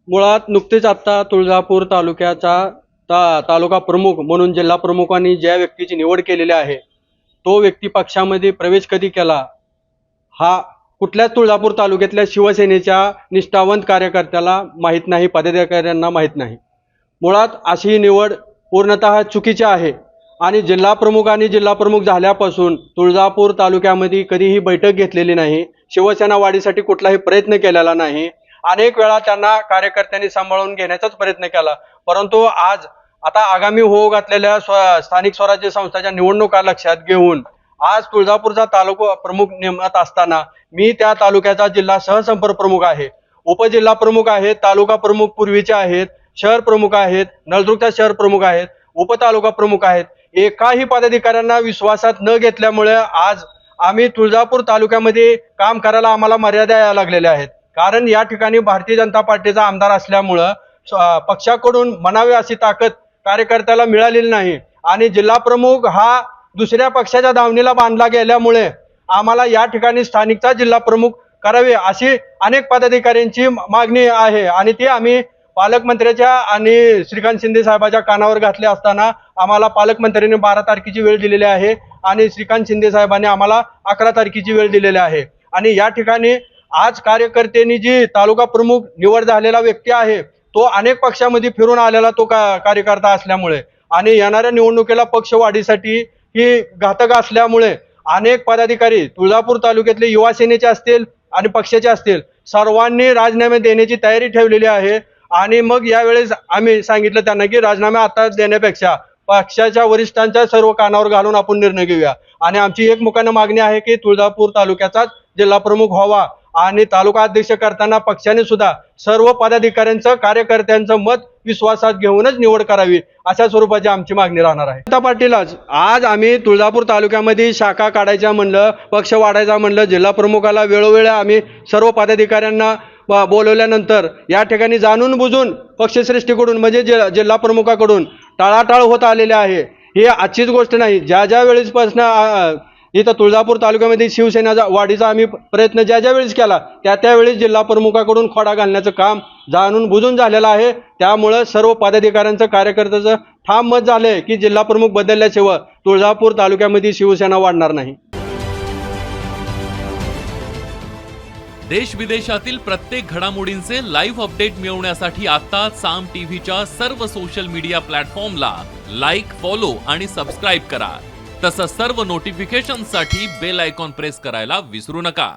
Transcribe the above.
मुळात नुकतेच आता तुळजापूर तालुक्याचा तालुका प्रमुख म्हणून जिल्हा प्रमुखांनी ज्या व्यक्तीची निवड केलेली आहे, तो व्यक्ती पक्षामध्ये प्रवेश कधी केला हा कुठल्याच तुळजापूर तालुक्यातल्या शिवसेनेच्या निष्ठावंत कार्यकर्त्याला माहीत नाही, पदाधिकाऱ्यांना माहीत नाही. मुळात अशी ही निवड पूर्णतः चुकीची आहे आणि जिल्हा प्रमुख झाल्यापासून तुळजापूर तालुक्यामध्ये कधीही बैठक घेतलेली नाही, शिवसेना वाढीसाठी कुठलाही प्रयत्न केलेला नाही. अनेक वेळा त्यांना कार्यकर्त्यांनी सांभाळून घेण्याचाच प्रयत्न केला, परंतु आज आता आगामी होऊ घातलेल्या स्थानिक स्वराज्य संस्थांच्या निवडणुका लक्षात घेऊन आज तुळजापूरचा तालुका प्रमुख नेमत असताना मी त्या तालुक्याचा जिल्हा सहसंपर्क प्रमुख आहे, उपजिल्हा प्रमुख आहेत, तालुका प्रमुख पूर्वीचे आहेत, शहर प्रमुख आहेत, नळदुर्गचा शहर प्रमुख आहेत, उपतालुका प्रमुख आहेत. एकाही पदाधिकाऱ्यांना विश्वासात न घेतल्यामुळे आज आम्ही तुळजापूर तालुक्यामध्ये काम करायला आम्हाला मर्यादा यायला लागलेल्या आहेत. कारण या ठिकाणी भारतीय जनता पार्टीचा आमदार असल्यामुळं पक्षाकडून म्हणावी अशी ताकद कार्यकर्त्याला मिळालेली नाही आणि जिल्हा प्रमुख हा दुसऱ्या पक्षाच्या दावणीला बांधला गेल्यामुळे आम्हाला या ठिकाणी स्थानिकचा जिल्हा प्रमुख करावे अशी अनेक पदाधिकाऱ्यांची मागणी आहे आणि ती आम्ही पालकमंत्र्याच्या आणि श्रीकांत शिंदे साहेबांच्या कानावर घातले असताना आम्हाला पालकमंत्र्यांनी 12 तारखेची वेळ दिलेली आहे आणि श्रीकांत शिंदे साहेबांनी आम्हाला 11 तारखेची वेळ दिलेली आहे. आणि या ठिकाणी आज कार्यकर्त्यांनी जी तालुका प्रमुख निवड झालेला व्यक्ती आहे तो अनेक पक्षामध्ये फिरून आलेला तो कार्यकर्ता असल्यामुळे आणि येणाऱ्या निवडणुकीला पक्ष वाढीसाठी ही घातक असल्यामुळे अनेक पदाधिकारी तुळजापूर तालुक्यातले युवा सेनेचे असतील आणि पक्षाचे असतील सर्वांनी राजीनामे देण्याची तयारी ठेवलेली आहे. आणि मग यावेळेस आम्ही सांगितलं त्यांना की राजीनामे आता देण्यापेक्षा पक्षाच्या वरिष्ठांच्या सर्व कानावर घालून आपण निर्णय घेऊया आणि आमची एकमुखानं मागणी आहे की तुळजापूर तालुक्याचाच जिल्हा प्रमुख व्हावा आणि तालुका अध्यक्ष करताना पक्षाने सुद्धा सर्व पदाधिकाऱ्यांचं कार्यकर्त्यांचं मत विश्वासात घेऊनच निवड करावी अशा स्वरूपाची आमची मागणी राहणार आहे. जनता पार्टीलाच आज आम्ही तुळजापूर तालुक्यामध्ये शाखा काढायच्या म्हणलं, पक्ष वाढायचा म्हणलं, जिल्हा प्रमुखाला वेळोवेळी आम्ही सर्व पदाधिकाऱ्यांना बोलवल्यानंतर या ठिकाणी जाणून बुजून पक्षश्रेष्ठीकडून म्हणजे जिल्हा प्रमुखाकडून टाळाटाळ होत आलेले आहे. ही आजचीच गोष्ट नाही. ज्या वेळेसपासून इथं तुळजापूर तालुक्यामध्ये शिवसेना वाढीचा आम्ही प्रयत्न ज्या वेळेस केला त्यावेळेस जिल्हा प्रमुखाकडून खोडा घालण्याचं काम जाणून बुजून झालेलं आहे. त्यामुळं सर्व पदाधिकाऱ्यांचं कार्यकर्त्याचं ठाम मत झालंय की जिल्हा प्रमुख बदलल्याशिवाय तुळजापूर तालुक्यामध्ये शिवसेना वाढणार नाही. देश विदेशातील प्रत्येक घडामोडींचे लाईव्ह अपडेट मिळवण्यासाठी आता साम टीव्हीच्या सर्व सोशल मीडिया प्लॅटफॉर्मला लाईक, फॉलो आणि सबस्क्राईब करा. तसंच सर्व नोटिफिकेशनसाठी बेल आयकॉन प्रेस करायला विसरू नका.